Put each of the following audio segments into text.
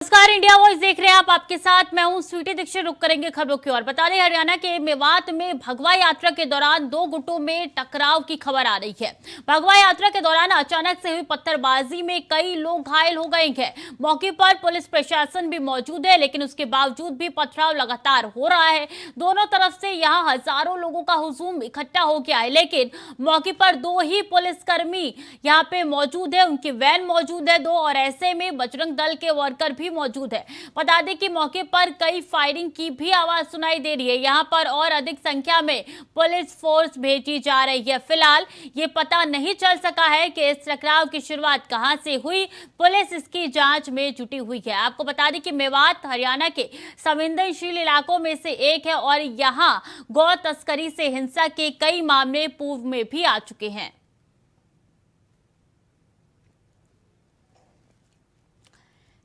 नमस्कार, India voice देख रहे हैं आप। आपके साथ मैं हूं स्वीटी दीक्षित। रुक करेंगे खबरों की ओर। बता दें, हरियाणा के मेवात में भगवा यात्रा के दौरान दो गुटों में टकराव की खबर आ रही है। भगवा यात्रा के दौरान अचानक से हुई पत्थरबाजी में कई लोग घायल हो गए हैं। मौके पर पुलिस प्रशासन भी मौजूद है, लेकिन उसके बावजूद भी पथराव लगातार हो रहा है। दोनों तरफ से यहाँ हजारों लोगों का हुजूम इकट्ठा हो गया है, लेकिन मौके पर दो ही पुलिसकर्मी यहाँ पे मौजूद है, उनकी वैन मौजूद है दो, और ऐसे में बजरंग दल के वर्कर भी मौजूद है। बता दें कि मौके पर कई फायरिंग की भी आवाज सुनाई दे रही है। यहां पर और अधिक संख्या में पुलिस फोर्स भेजी जा रही है। फिलहाल ये पता नहीं चल सका है कि इस टकराव की शुरुआत कहां से हुई। पुलिस इसकी जांच में जुटी हुई है। आपको बता दें कि मेवात हरियाणा के संवेदनशील इलाकों में से एक है और यहां गौ तस्करी से हिंसा के कई मामले पूर्व में भी आ चुके हैं।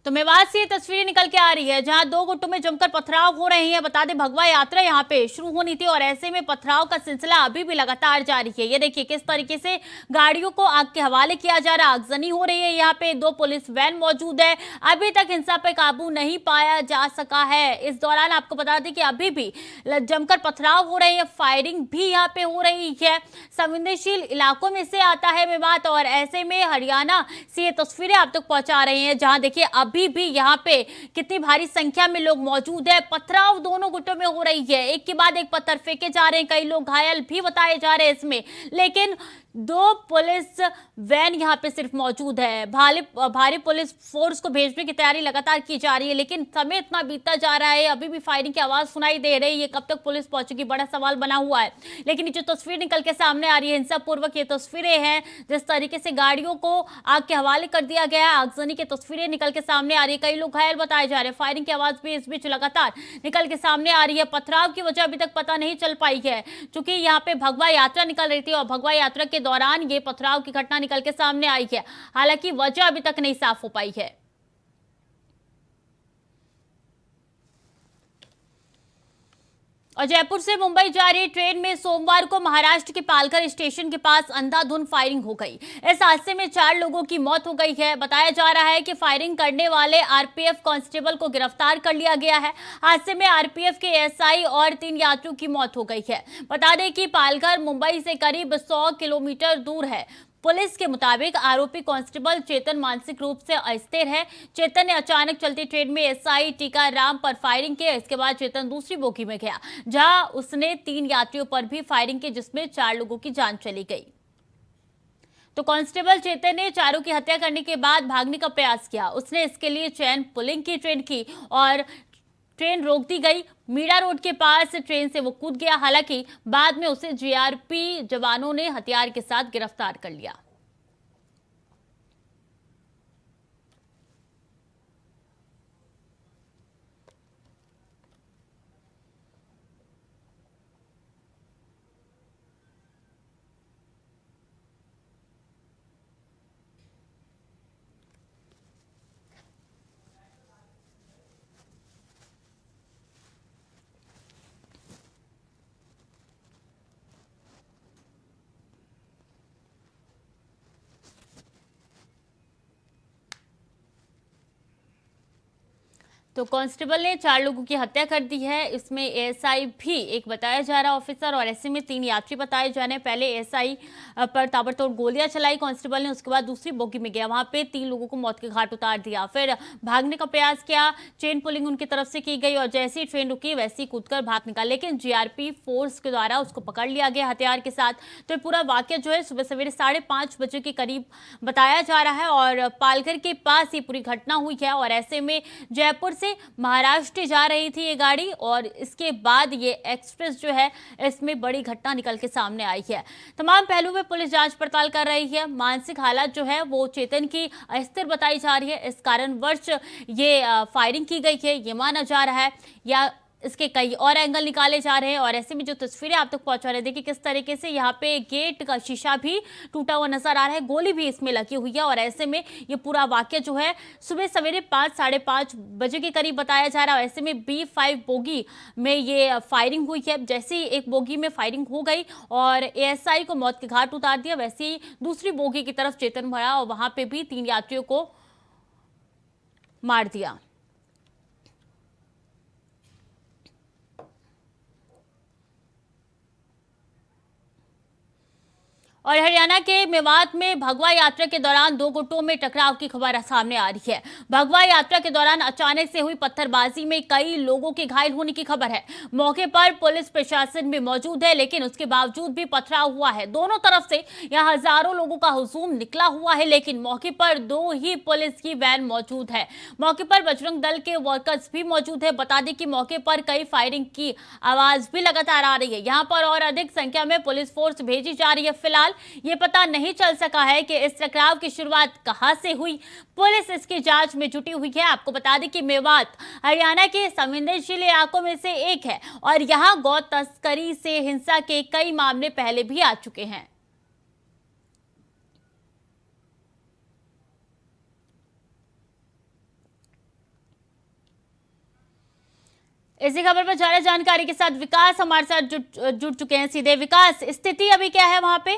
तो मेवात से ये तस्वीरें निकल के आ रही है, जहां दो गुटों में जमकर पथराव हो रहे हैं। बता दें, भगवा यात्रा यहां पे शुरू होनी थी और ऐसे में पथराव का सिलसिला अभी भी लगातार जारी है। ये देखिए किस तरीके से गाड़ियों को आग के हवाले किया जा रहा है, आगजनी हो रही है। यहाँ पे दो पुलिस वैन मौजूद है। अभी तक हिंसा पे काबू नहीं पाया जा सका है। इस दौरान आपको बता दें कि अभी भी जमकर पथराव हो रहे हैं, फायरिंग भी यहाँ पे हो रही है। संवेदनशील इलाकों में से आता है मेवात और ऐसे में हरियाणा से ये तस्वीरें आप तक पहुंचा रहे हैं, जहां देखिए अभी भी यहाँ पे कितनी भारी संख्या में लोग मौजूद है। पथराव दोनों गुटों में हो रही है, एक के बाद एक पत्थर फेंके जा रहे हैं, कई लोग घायल भी बताए जा रहे हैं इसमें। लेकिन दो पुलिस वैन यहाँ पे सिर्फ मौजूद है। भारी पुलिस फोर्स को भेजने की तैयारी लगातार की जा रही है, लेकिन समय इतना बीतता जा रहा है, अभी भी फायरिंग की आवाज सुनाई दे रही है। कब तक पुलिस पहुंचेगी, बड़ा सवाल बना हुआ है। लेकिन ये जो तस्वीर निकल के सामने आ रही है, हिंसा पूर्वक ये तस्वीरें हैं, जिस तरीके से गाड़ियों को आग के हवाले कर दिया गया है, आगजनी की तस्वीरें निकल के सामने आ रही है। कई लोग घायल बताए जा रहे हैं। फायरिंग की आवाज भी इस बीच लगातार निकल के सामने आ रही है। पथराव की वजह अभी तक पता नहीं चल पाई है, क्योंकि यहाँ पे भगवा यात्रा निकल रही थी और भगवा यात्रा के दौरान ये पथराव की घटना निकल के सामने आई है। हालांकि वजह अभी तक नहीं साफ हो पाई है। और जयपुर से मुंबई जा रही ट्रेन में सोमवार को महाराष्ट्र के पालघर स्टेशन के पास अंधाधुंध फायरिंग हो गई। इस हादसे में 4 लोगों की मौत हो गई है। बताया जा रहा है कि फायरिंग करने वाले आरपीएफ कांस्टेबल को गिरफ्तार कर लिया गया है। हादसे में आरपीएफ के एसआई और 3 यात्रियों की मौत हो गई है। बता दें कि पालघर मुंबई से करीब 100 किलोमीटर दूर है। पुलिस के मुताबिक आरोपी कांस्टेबल चेतन मानसिक रूप से अस्थिर है। चेतन ने अचानक चलती ट्रेन में एसआई टीकाराम पर फायरिंग की। इसके बाद चेतन दूसरी बोगी में गया, जहां उसने 3 यात्रियों पर भी फायरिंग की, जिसमें 4 लोगों की जान चली गई। तो कांस्टेबल चेतन ने चारों की हत्या करने के बाद भागने का प्रयास किया। उसने इसके लिए चैन पुलिंग की ट्रेन की और ट्रेन रोक दी गई। मीरा रोड के पास ट्रेन से वो कूद गया। हालांकि बाद में उसे जीआरपी जवानों ने हथियार के साथ गिरफ्तार कर लिया। तो कांस्टेबल ने 4 लोगों की हत्या कर दी है। इसमें एएसआई भी एक बताया जा रहा ऑफिसर और ऐसे में 3 यात्री बताए जा रहे हैं। पहले एएसआई पर ताबड़तोड़ गोलियां चलाई कांस्टेबल ने, उसके बाद दूसरी बोगी में गया, वहां पे 3 लोगों को मौत के घाट उतार दिया। फिर भागने का प्रयास किया, चेन पुलिंग उनकी तरफ से की गई और जैसे ही ट्रेन रुकी वैसे ही कूदकर भाग निकाला, लेकिन जीआरपी फोर्स के द्वारा उसको पकड़ लिया गया हथियार के साथ। तो पूरा वाक्य जो है सुबह सवेरे 5:30 बजे के करीब बताया जा रहा है और पालघर के पास ये पूरी घटना हुई है। और ऐसे में जयपुर से महाराष्ट्र जा रही थी ये गाड़ी और इसके बाद ये एक्सप्रेस जो है इसमें बड़ी घटना निकल के सामने आई है। तमाम पहलू में पुलिस जांच पड़ताल कर रही है। मानसिक हालत जो है वो चेतन की अस्थिर बताई जा रही है, इस कारणवश ये फायरिंग की गई है, ये माना जा रहा है, या इसके कई और एंगल निकाले जा रहे हैं। और ऐसे में जो तस्वीरें आप तक पहुंचा रहे हैं, देखिए किस तरीके से यहाँ पे गेट का शीशा भी टूटा हुआ नजर आ रहा है, गोली भी इसमें लगी हुई है। और ऐसे में ये पूरा वाक्य जो है सुबह सवेरे 5-5:30 बजे के करीब बताया जा रहा है। ऐसे में B5 बोगी में ये फायरिंग हुई है। जैसे ही एक बोगी में फायरिंग हो गई और एएसआई को मौत के घाट उतार दिया, वैसे ही दूसरी बोगी की तरफ चेतन भरा और वहां पे भी 3 यात्रियों को मार दिया। और हरियाणा के मेवात में भगवा यात्रा के दौरान दो गुटों में टकराव की खबर सामने आ रही है। भगवा यात्रा के दौरान अचानक से हुई पत्थरबाजी में कई लोगों के घायल होने की खबर है। मौके पर पुलिस प्रशासन भी मौजूद है, लेकिन उसके बावजूद भी पथराव हुआ है। दोनों तरफ से यहां हजारों लोगों का हुजूम निकला हुआ है, लेकिन मौके पर दो ही पुलिस की वैन मौजूद है। मौके पर बजरंग दल के वर्कर्स भी मौजूद है। बता दें कि मौके पर कई फायरिंग की आवाज भी लगातार आ रही है। यहाँ पर और अधिक संख्या में पुलिस फोर्स भेजी जा रही है। फिलहाल ये पता नहीं चल सका है कि इस टकराव की शुरुआत कहां से हुई। पुलिस इसकी जांच में जुटी हुई है। आपको बता दें कि मेवात हरियाणा के संवेदनशील इलाकों में से एक है और यहां गौ तस्करी से हिंसा के कई मामले पहले भी आ चुके हैं। इसी खबर पर ज्यादा जानकारी के साथ विकास हमारे साथ जुड़ चुके हैं सीधे। विकास, स्थिति अभी क्या है वहां पे?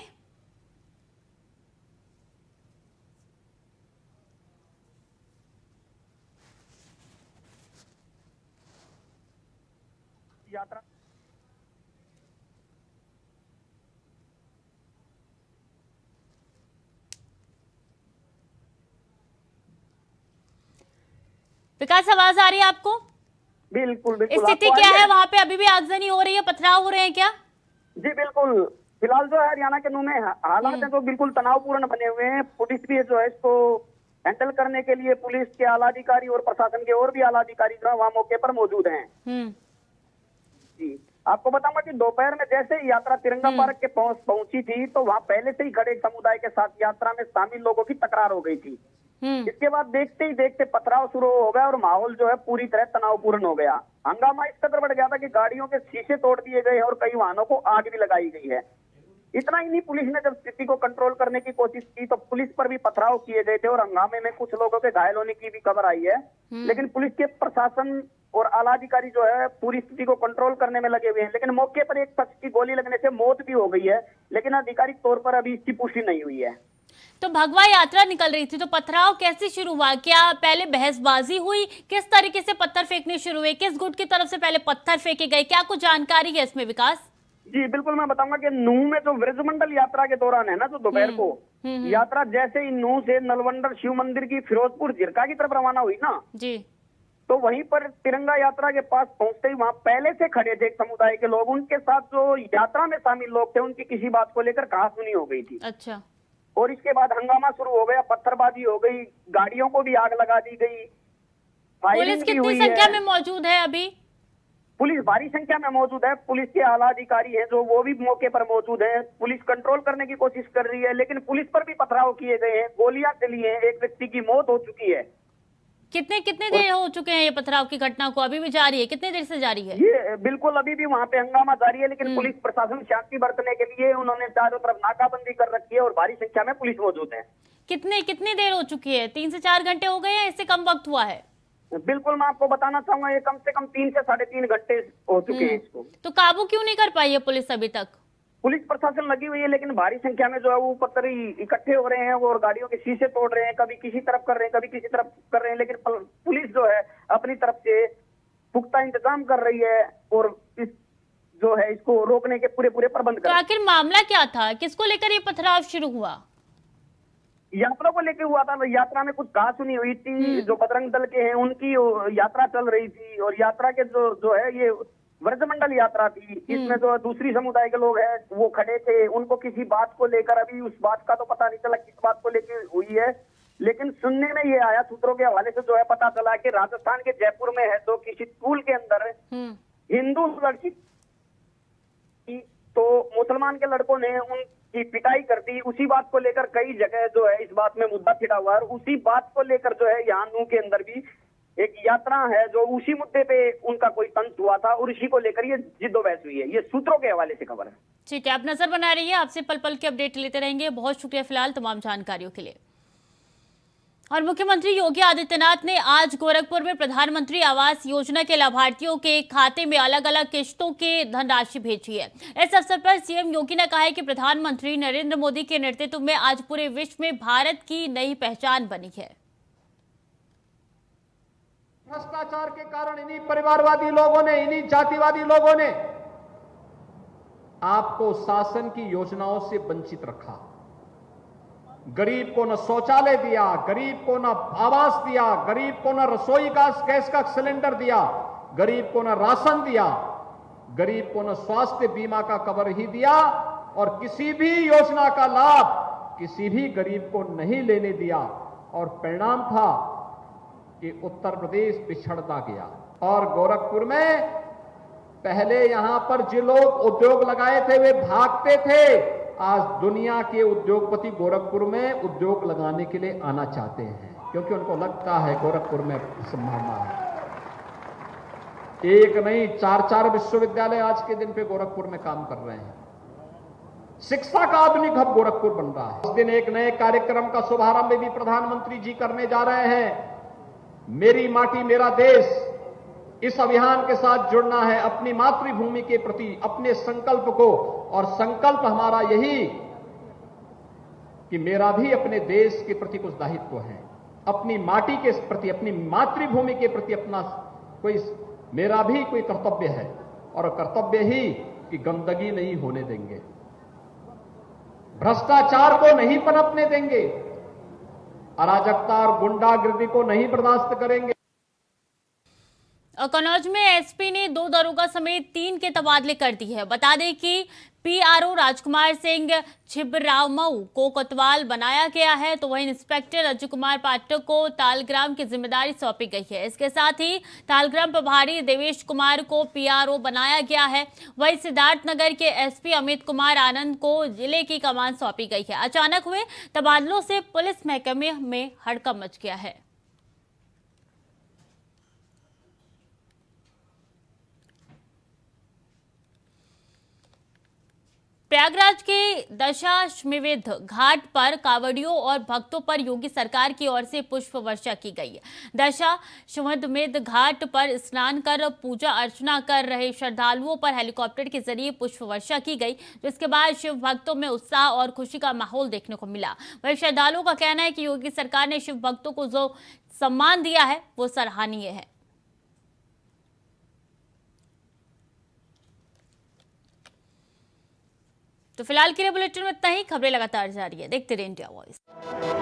यात्रा विकास, आवाज आ रही है आपको? बिल्कुल बिल्कुल। स्थिति क्या है वहां पे? अभी भी आगजनी हो रही है, पथराव हो रहे हैं क्या? जी बिल्कुल। फिलहाल जो है हरियाणा के नू में हालात है तो बिल्कुल तनावपूर्ण बने हुए हैं। पुलिस भी जो है इसको हैंडल करने के लिए पुलिस के आला अधिकारी और प्रशासन के और भी आला अधिकारी जो है वहाँ मौके पर मौजूद हैं। जी आपको बताऊंगा कि दोपहर में जैसे ही यात्रा तिरंगा पार्क के पहुंची थी तो वहाँ पहले से ही खड़े समुदाय के साथ यात्रा में शामिल लोगों की तकरार हो गई थी। इसके बाद देखते ही देखते पथराव शुरू हो गया और माहौल जो है पूरी तरह तनावपूर्ण हो गया। हंगामा इस कदर बढ़ गया था कि गाड़ियों के शीशे तोड़ दिए गए और कई वाहनों को आग भी लगाई गई है। इतना ही नहीं, पुलिस ने जब स्थिति को कंट्रोल करने की कोशिश की तो पुलिस पर भी पथराव किए गए थे और हंगामे में कुछ लोगों के घायल होने की भी खबर आई है। लेकिन पुलिस के प्रशासन और आला अधिकारी जो है पूरी स्थिति को कंट्रोल करने में लगे हुए हैं। लेकिन मौके पर एक शख्स की गोली लगने से मौत भी हो गई है, लेकिन आधिकारिक तौर पर अभी इसकी पुष्टि नहीं हुई है। तो भगवा यात्रा निकल रही थी तो पथराव कैसे शुरू हुआ? क्या पहले बहसबाजी हुई? किस तरीके से पत्थर फेंकने शुरू हुए? किस गुट की तरफ से पहले पत्थर फेंके गए? क्या कुछ जानकारी है इसमें विकास? जी बिल्कुल, मैं बताऊंगा कि नूह में जो व्रजमंडल यात्रा के दौरान है ना, जो दोपहर को यात्रा जैसे ही नूह से नलवंडर शिव मंदिर की फिरोजपुर जिरका की तरफ रवाना हुई ना जी, तो वहीं पर तिरंगा यात्रा के पास पहुंचते ही वहां पहले से खड़े थे एक समुदाय के लोग। उनके साथ जो यात्रा में शामिल लोग थे उनकी किसी बात को लेकर कहासुनी हो गई थी। अच्छा। और इसके बाद हंगामा शुरू हो गया, पत्थरबाजी हो गई, गाड़ियों को भी आग लगा दी गई, पुलिस कितनी संख्या में मौजूद है अभी? पुलिस भारी संख्या में मौजूद है। पुलिस के आला अधिकारी हैं जो वो भी मौके पर मौजूद हैं। पुलिस कंट्रोल करने की कोशिश कर रही है, लेकिन पुलिस पर भी पथराव किए गए हैं, गोलियां चली हैं, एक व्यक्ति की मौत हो चुकी है। कितने देर हो चुके हैं ये पथराव की घटना को? अभी भी जारी है? कितने देर से जारी है ये? बिल्कुल अभी भी वहाँ पे हंगामा जारी है, लेकिन पुलिस प्रशासन शांति बरतने के लिए उन्होंने चारों तरफ नाकाबंदी कर रखी है और भारी संख्या में पुलिस मौजूद है। कितनी देर हो चुकी है? 3 से 4 घंटे हो गए हैं? इससे कम वक्त हुआ है? बिल्कुल, मैं आपको बताना चाहूंगा ये कम से कम 3 से 3.5 घंटे हो चुके हैं इसको। तो काबू क्यों नहीं कर पाई है पुलिस अभी तक? पुलिस प्रशासन लगी हुई है, लेकिन भारी संख्या में जो है वो पत्थर इकट्ठे हो रहे हैं और गाड़ियों के शीशे तोड़ रहे हैं, कभी किसी तरफ कर रहे हैं, कभी किसी तरफ कर रहे हैं। लेकिन पुलिस जो है अपनी तरफ से पुख्ता इंतजाम कर रही है और इस जो है इसको रोकने के पूरे प्रबंध कर। तो आखिर मामला क्या था? किसको लेकर ये पथराव शुरू हुआ? यात्रा को लेकर हुआ था। यात्रा में कुछ कहासुनी हुई थी। जो बजरंग दल के हैं उनकी यात्रा चल रही थी और यात्रा के जो है ये व्रजमंडल यात्रा थी। इसमें जो दूसरी समुदाय के लोग हैं वो खड़े थे, उनको किसी बात को लेकर अभी उस बात का तो पता नहीं चला किस बात को लेकर हुई है। लेकिन सुनने में ये आया, सूत्रों के हवाले से जो है पता चला कि राजस्थान के जयपुर में है तो किसी स्कूल के अंदर हिंदू लड़की तो मुसलमान के लड़कों ने उनकी पिटाई कर दी। उसी बात को लेकर कई जगह जो है इस बात में मुद्दा छिड़ा हुआ है और उसी बात को लेकर जो है यहाँ नूह के अंदर भी एक यात्रा है जो उसी मुद्दे पे उनका कोई तंज हुआ था और इसी को लेकर ये जिद्दोबहस हुई है। ये सूत्रों के हवाले से खबर है। ठीक है, आप नजर बना रही है, आपसे पल पल की अपडेट लेते रहेंगे। बहुत शुक्रिया फिलहाल तमाम जानकारियों के लिए। और मुख्यमंत्री योगी आदित्यनाथ ने आज गोरखपुर में प्रधानमंत्री आवास योजना के लाभार्थियों के खाते में अलग अलग किश्तों के धनराशि भेजी है। इस अवसर पर सीएम योगी ने कहा है कि प्रधानमंत्री नरेंद्र मोदी के नेतृत्व में आज पूरे विश्व में भारत की नई पहचान बनी है। भ्रष्टाचार के कारण इन्हीं परिवारवादी लोगों ने, इन्हीं जातिवादी लोगों ने आपको शासन की योजनाओं से वंचित रखा। गरीब को न शौचालय दिया, गरीब को न आवास दिया, गरीब को न रसोई गैस का सिलेंडर दिया, गरीब को न राशन दिया, गरीब को न स्वास्थ्य बीमा का कवर ही दिया, और किसी भी योजना का लाभ किसी भी गरीब को नहीं लेने दिया। और परिणाम था कि उत्तर प्रदेश पिछड़ता गया। और गोरखपुर में पहले यहां पर जो लोग उद्योग लगाए थे वे भागते थे, आज दुनिया के उद्योगपति गोरखपुर में उद्योग लगाने के लिए आना चाहते हैं, क्योंकि उनको लगता है गोरखपुर में संभावना है। एक नहीं, 4-4 विश्वविद्यालय आज के दिन पे गोरखपुर में काम कर रहे हैं। शिक्षा का आधुनिक हब गोरखपुर बन रहा है। इस दिन एक नए कार्यक्रम का शुभारंभ भी प्रधानमंत्री जी करने जा रहे हैं। मेरी माटी मेरा देश, इस अभियान के साथ जुड़ना है, अपनी मातृभूमि के प्रति अपने संकल्प को। और संकल्प हमारा यही कि मेरा भी अपने देश के प्रति कुछ दायित्व है, अपनी माटी के प्रति, अपनी मातृभूमि के प्रति अपना मेरा भी कोई कर्तव्य है। और कर्तव्य ही कि गंदगी नहीं होने देंगे, भ्रष्टाचार को नहीं पनपने देंगे, अराजकता और गुंडागिर्दी को नहीं बर्दाश्त करेंगे। कन्नौज में एसपी ने 2 दरोगा समेत 3 के तबादले कर दिए हैं। बता दें कि पीआरओ राजकुमार सिंह छिबरामऊ को कोतवाल बनाया गया है, तो वहीं इंस्पेक्टर अजय कुमार पाठक को तालग्राम की जिम्मेदारी सौंपी गई है। इसके साथ ही तालग्राम प्रभारी देवेश कुमार को पीआरओ बनाया गया है। वहीं सिद्धार्थनगर के एसपी अमित कुमार आनंद को जिले की कमान सौंपी गई है। अचानक हुए तबादलों से पुलिस महकमे में हड़कंप मच गया है। प्रयागराज के दशाश्वमेध घाट पर कांवड़ियों और भक्तों पर योगी सरकार की ओर से पुष्प वर्षा की गई है। दशाश्वमेध घाट पर स्नान कर पूजा अर्चना कर रहे श्रद्धालुओं पर हेलीकॉप्टर के जरिए पुष्प वर्षा की गई, जिसके बाद शिव भक्तों में उत्साह और खुशी का माहौल देखने को मिला। वहीं श्रद्धालुओं का कहना है कि योगी सरकार ने शिव भक्तों को जो सम्मान दिया है वो सराहनीय है। तो फिलहाल के लिए बुलेटिन में इतना ही। खबरें लगातार जारी है, देखते रहिए इंडिया वॉइस।